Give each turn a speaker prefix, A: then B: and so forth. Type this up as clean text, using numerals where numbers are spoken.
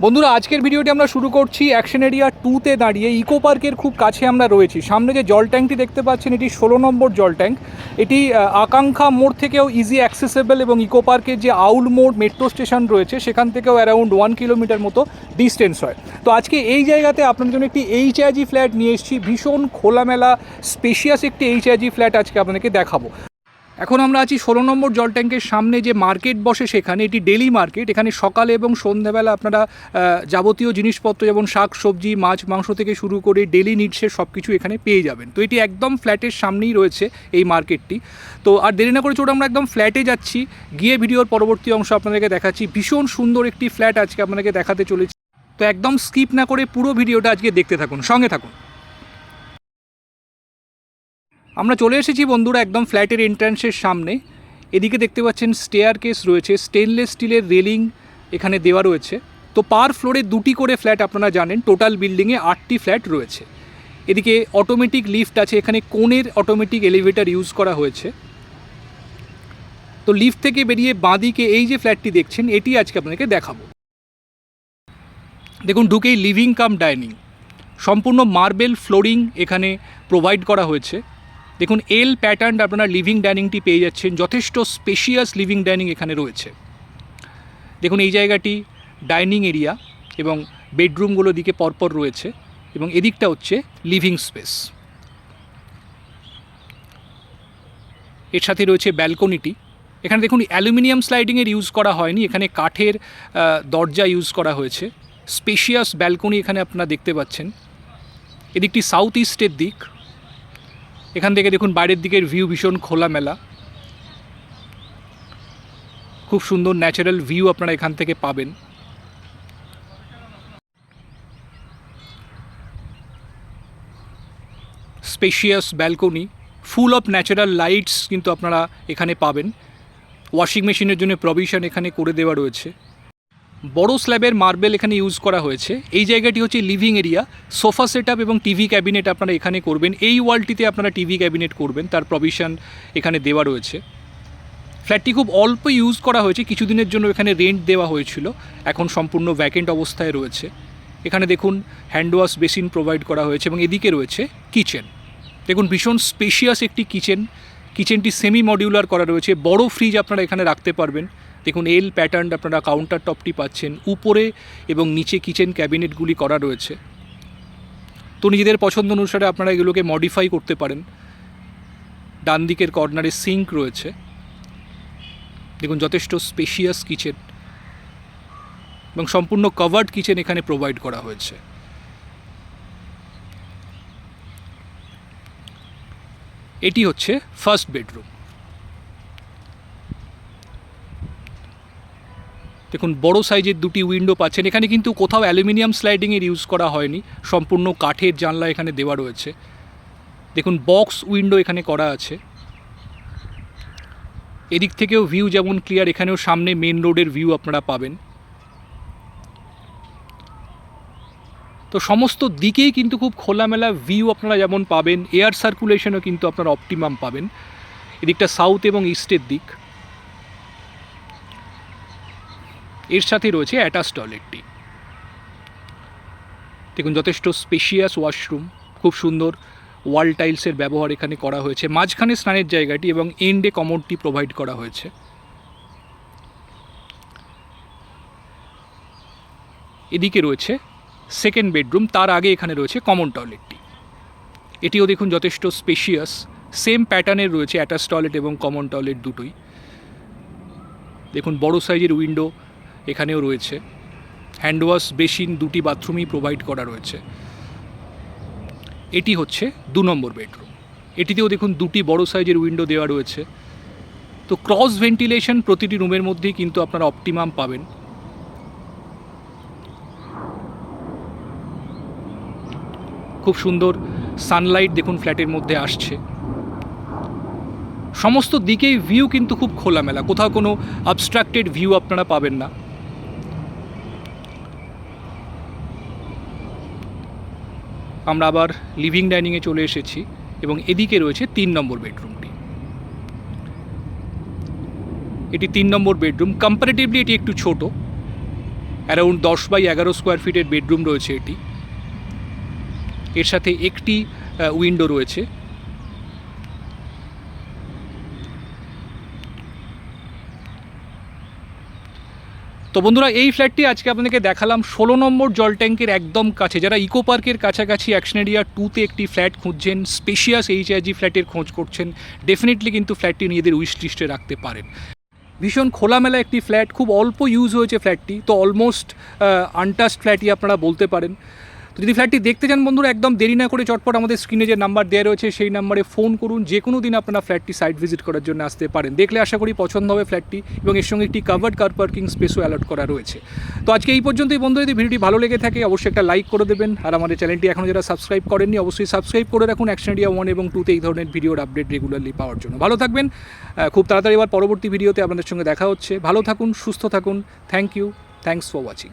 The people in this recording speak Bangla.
A: বন্ধুরা, আজকের ভিডিওটি আমরা শুরু করছি অ্যাকশন এরিয়া 2তে দাঁড়িয়ে ইকো পার্কের খুব কাছে আমরা রয়েছি। সামনে যে জল ট্যাঙ্কটি দেখতে পাচ্ছেন এটি 16 নম্বর জল ট্যাঙ্ক। এটি আকাঙ্ক্ষা মোড় থেকেও ইজি অ্যাক্সেসেবল এবং ইকো পার্কের যে আউল মোড় মেট্রো স্টেশন রয়েছে সেখান থেকেও অ্যারাউন্ড 1 কিলোমিটার মতো ডিস্টেন্স হয়। তো আজকে এই জায়গাতে আপনাদের জন্য একটি এইচআইজি ফ্ল্যাট নিয়ে এসেছি। ভীষণ খোলামেলা স্পেশিয়াস একটি এইচআইজি ফ্ল্যাট আজকে আপনাদেরকে দেখাবো। এখন আমরা আছি 16 নম্বর জল ট্যাঙ্কের সামনে যে মার্কেট বসে সেখানে। এটি ডেলি মার্কেট। এখানে সকালে এবং সন্ধ্যাবেলা আপনারা যাবতীয় জিনিসপত্র যেমন শাক সবজি মাছ মাংস থেকে শুরু করে ডেলি নিডসের সব কিছু এখানে পেয়ে যাবেন। তো এটি একদম ফ্ল্যাটের সামনেই রয়েছে এই মার্কেটটি। তো আর দেরি না করে চলুন আমরা একদম ফ্ল্যাটে যাচ্ছি, গিয়ে ভিডিওর পরবর্তী অংশ আপনাদেরকে দেখাচ্ছি। ভীষণ সুন্দর একটি ফ্ল্যাট আজকে আপনাদেরকে দেখাতে চলেছি। তো একদম স্কিপ না করে পুরো ভিডিওটা আজকে দেখতে থাকুন, সঙ্গে থাকুন। আমরা চলে এসেছি বন্ধুরা একদম ফ্ল্যাটের এন্ট্রান্সের সামনে। এদিকে দেখতে পাচ্ছেন স্টেয়ার কেস রয়েছে, স্টেনলেস স্টিলের রেলিং এখানে দেওয়া রয়েছে। তো পার ফ্লোরে 2টি করে ফ্ল্যাট, আপনারা জানেন টোটাল বিল্ডিংয়ে 8টি ফ্ল্যাট রয়েছে। এদিকে অটোমেটিক লিফট আছে, এখানে কোণের অটোমেটিক এলিভেটর ইউজ করা হয়েছে। তো লিফট থেকে বেরিয়ে বাঁদিকে এই যে ফ্ল্যাটটি দেখছেন এটি আজকে আপনাদেরকে দেখাবো। দেখুন, ঢুকেই লিভিং কাম ডাইনিং, সম্পূর্ণ মার্বেল ফ্লোরিং এখানে প্রোভাইড করা হয়েছে। দেখুন এল প্যাটার্ন আপনারা লিভিং ডাইনিংটি পেয়ে যাচ্ছেন। যথেষ্ট স্পেশিয়াস লিভিং ডাইনিং এখানে রয়েছে। দেখুন এই জায়গাটি ডাইনিং এরিয়া এবং বেডরুমগুলো দিকে পরপর রয়েছে এবং এদিকটা হচ্ছে লিভিং স্পেস। এর সাথে রয়েছে ব্যালকনিটি। এখানে দেখুন অ্যালুমিনিয়াম স্লাইডিংয়ের ইউজ করা হয়নি, এখানে কাঠের দরজা ইউজ করা হয়েছে। স্পেশিয়াস ব্যালকনি এখানে আপনারা দেখতে পাচ্ছেন। এদিকটি সাউথ ইস্টের দিক। এখান থেকে দেখুন বাইরের দিকের ভিউ ভীষণ খোলামেলা, খুব সুন্দর ন্যাচারাল ভিউ আপনারা এখান থেকে পাবেন। Spacious balcony, full of natural lights কিন্তু আপনারা এখানে পাবেন। ওয়াশিং মেশিনের জন্য প্রভিশন এখানে করে দেওয়া রয়েছে। বড় স্ল্যাবের মার্বেল এখানে ইউজ করা হয়েছে। এই জায়গাটি হচ্ছে লিভিং এরিয়া। সোফা সেটআপ এবং টিভি ক্যাবিনেট আপনারা এখানে করবেন। এই ওয়ালটিতে আপনারা টিভি ক্যাবিনেট করবেন, তার প্রভিশন এখানে দেওয়া রয়েছে। ফ্ল্যাটটি খুব অল্প ইউজ করা হয়েছে, কিছুদিনের জন্য এখানে রেন্ট দেওয়া হয়েছিল, এখন সম্পূর্ণ ভ্যাকেন্ট অবস্থায় রয়েছে। এখানে দেখুন হ্যান্ড ওয়াশ বেসিন প্রোভাইড করা হয়েছে এবং এদিকে রয়েছে কিচেন। দেখুন ভীষণ স্পেশিয়াস একটি কিচেন। কিচেনটি সেমি মডিউলার করা রয়েছে। বড় ফ্রিজ আপনারা এখানে রাখতে পারবেন। দেখুন এল প্যাটার্ন আপনারা কাউন্টার টপটি পাচ্ছেন। উপরে এবং নিচে কিচেন ক্যাবিনেটগুলি করা রয়েছে। তো নিজেদের পছন্দ অনুসারে আপনারা এগুলোকে মডিফাই করতে পারেন। ডান দিকের কর্নারে সিঙ্ক রয়েছে। দেখুন যথেষ্ট স্পেশিয়াস কিচেন এবং সম্পূর্ণ কভার্ড কিচেন এখানে প্রোভাইড করা হয়েছে। এটি হচ্ছে ফার্স্ট বেডরুম। দেখুন বড় সাইজের 2টি উইন্ডো পাচ্ছেন। এখানে কিন্তু কোথাও অ্যালুমিনিয়াম স্লাইডিংয়ের ইউজ করা হয়নি, সম্পূর্ণ কাঠের জানলা এখানে দেওয়া রয়েছে। দেখুন বক্স উইন্ডো এখানে করা আছে। এদিক থেকেও ভিউ যেমন ক্লিয়ার, এখানেও সামনে মেন রোডের ভিউ আপনারা পাবেন। তো সমস্ত দিকেই কিন্তু খুব খোলামেলা ভিউ আপনারা যেমন পাবেন, এয়ার সার্কুলেশনও কিন্তু আপনারা অপটিমাম পাবেন। এদিকটা সাউথ এবং ইস্টের দিক। এর সাথে রয়েছে অ্যাটাচ টয়লেটটি। দেখুন যথেষ্ট স্পেশিয়াস ওয়াশরুম, খুব সুন্দর ওয়াল টাইলসের ব্যবহার এখানে করা হয়েছে। মাঝখানে স্নানের জায়গাটি এবং এন্ডে কমোডটি প্রোভাইড করা হয়েছে। এদিকে রয়েছে সেকেন্ড বেডরুম, তার আগে এখানে রয়েছে কমন টয়লেটটি। এটিও দেখুন যথেষ্ট স্পেশিয়াস, সেম প্যাটার্নের রয়েছে অ্যাটাচ টয়লেট এবং কমন টয়লেট দুটোই। দেখুন বড় সাইজের উইন্ডো এখানেও রয়েছে। হ্যান্ড ওয়াশ বেসিন 2টি বাথরুমই প্রোভাইড করা রয়েছে। এটি হচ্ছে 2 নম্বর বেডরুম। এটিতেও দেখুন 2টি বড় সাইজের উইন্ডো দেওয়া রয়েছে। তো ক্রস ভেন্টিলেশন প্রতিটি রুমের মধ্যেই কিন্তু আপনারা অপটিমাম পাবেন। খুব সুন্দর সানলাইট দেখুন ফ্ল্যাটের মধ্যে আসছে। সমস্ত দিকেই ভিউ কিন্তু খুব খোলামেলা, কোথাও কোনো অবস্ট্রাক্টেড ভিউ আপনারা পাবেন না। আমরা আবার লিভিং ডাইনিংয়ে চলে এসেছি এবং এদিকে রয়েছে 3 নম্বর বেডরুমটি। এটি 3 নম্বর বেডরুম। কম্পারেটিভলি এটি একটু ছোট। অ্যারাউন্ড 10x11 স্কোয়ার ফিটের বেডরুম রয়েছে এটি। এর সাথে একটি উইন্ডো রয়েছে। তো বন্ধুরা, এই ফ্ল্যাটটি আজকে আপনাদেরকে দেখালাম 16 নম্বর জল ট্যাঙ্কের একদম কাছে। যারা ইকো পার্কের কাছাকাছি অ্যাকশন এরিয়া 2তে একটি ফ্ল্যাট খুঁজছেন, স্পেশিয়াস এইচআইজি ফ্ল্যাটের খোঁজ করছেন, ডেফিনেটলি কিন্তু ফ্ল্যাটটি নিজেদের উইশ লিস্টে রাখতে পারেন। ভীষণ খোলামেলা একটি ফ্ল্যাট, খুব অল্প ইউজ হয়েছে ফ্ল্যাটটি, তো অলমোস্ট আনটাচড ফ্ল্যাটই আপনারা বলতে পারেন। তো যদি ফ্ল্যাটটি দেখতে চান বন্ধুরা, একদম দেরি না করে চটপট আমাদের স্ক্রিনে যে নাম্বার দেওয়া রয়েছে সেই নাম্বারে ফোন করুন। যে কোনো দিন আপনারা ফ্ল্যাটটি সাইট ভিজিট করার জন্য আসতে পারেন। দেখলে আশা করি পছন্দ হবে ফ্ল্যাটটি, এবং এর সঙ্গে একটি কাভার্ড কার পার্কিং স্পেসও অ্যালট করা রয়েছে। তো আজকে এই পর্যন্তই বন্ধু। যদি ভিডিওটি ভালো লেগে থাকে অবশ্যই একটা লাইক করে দেবেন, আর আমাদের চ্যানেলটি এখনও যারা সাবস্ক্রাইব করেননি অবশ্যই সাবস্ক্রাইব করে রাখুন অ্যাকশন এরিয়া 1 এবং 2তে এই ধরনের ভিডিওর আপডেট রেগুলারলি পাওয়ার জন্য। ভালো থাকবেন, খুব তাড়াতাড়ি এবার পরবর্তী ভিডিওতে আপনাদের সঙ্গে দেখা হচ্ছে। ভালো থাকুন, সুস্থ থাকুন। Thank you, thanks for watching.